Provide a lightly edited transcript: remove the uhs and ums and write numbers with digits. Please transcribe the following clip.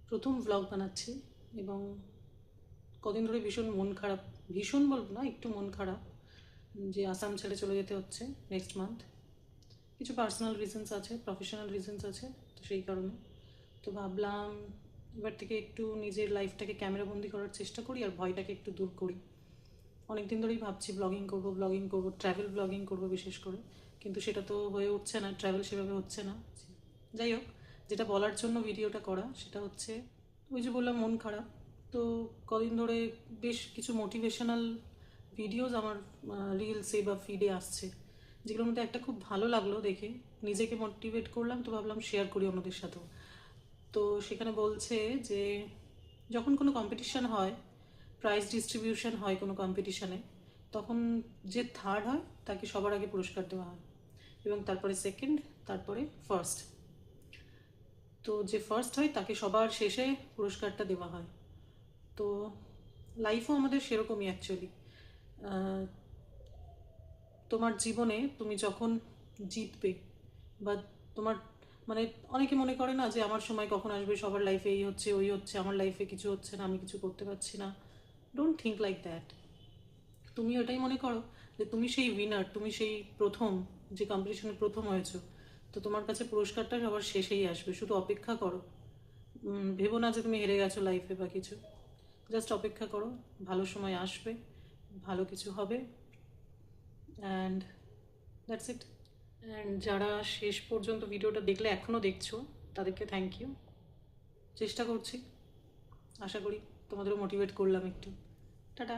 প্রথম ব্লগ বানাচ্ছি এবং কদিন ধরে ভীষণ মন খারাপ, ভীষণ বলবো না, একটু মন খারাপ যে আসাম ছেড়ে চলে যেতে হচ্ছে নেক্সট মান্থ। কিছু পার্সোনাল রিজনস আছে, প্রফেশনাল রিজনস আছে, তো সেই কারণে তো ভাবলাম এবার থেকে একটু নিজের লাইফটাকে ক্যামেরাবন্দি করার চেষ্টা করি আর ভয়টাকে একটু দূর করি। অনেক দিন ধরেই ভাবছি ব্লগিং করব, ট্র্যাভেল ব্লগিং করব বিশেষ করে, কিন্তু সেটা তো হয়ে উঠছে না, ট্র্যাভেল সেভাবে হচ্ছে না। যাই হোক, যেটা বলার জন্য ভিডিওটা করা সেটা হচ্ছে ওই যে বললাম মন খারাপ। তো কদিন ধরে বেশ কিছু মোটিভেশনাল ভিডিওস আমার রিলসে বা ফিডে আসছে, যেগুলোর মধ্যে একটা খুব ভালো লাগলো দেখে, নিজেকে মোটিভেট করলাম, তো ভাবলাম শেয়ার করি অন্যদের সাথেও। তো সেখানে বলছে যে যখন কোনো কম্পিটিশান হয়, প্রাইজ ডিস্ট্রিবিউশন হয় কোনো কম্পিটিশানে, তখন যে থার্ড হয় তাকে সবার আগে পুরস্কার দেওয়া হয় এবং তারপরে সেকেন্ড, তারপরে ফার্স্ট। তো যে ফার্স্ট হয় তাকে সবার শেষে পুরস্কারটা দেওয়া হয়। তো লাইফও আমাদের সেরকমই অ্যাকচুয়ালি। তোমার জীবনে তুমি যখন জিতবে বা তোমার মানে অনেকে মনে করে না যে আমার সময় কখন আসবে, সবার লাইফে এই হচ্ছে ওই হচ্ছে, আমার লাইফে কিছু হচ্ছে না, আমি কিছু করতে পারছি না। Don't think like that. তুমি ওটাই মনে করো যে তুমি সেই উইনার, তুমি সেই প্রথম যে কম্পিটিশনে প্রথম হয়েছো, তো তোমার কাছে পুরস্কারটা সবার শেষেই আসবে, শুধু অপেক্ষা করো। ভেবো না যে তুমি হেরে গেছো লাইফে বা কিছু, জাস্ট অপেক্ষা করো, ভালো সময় আসবে, ভালো কিছু হবে, অ্যান্ড দ্যাটস ইট। অ্যান্ড যারা শেষ পর্যন্ত ভিডিওটা দেখলে, এখনও দেখছো, তাদেরকে থ্যাংক ইউ। চেষ্টা করছি, আশা করি তোমাদেরও মোটিভেট করলাম একটু। টাটা।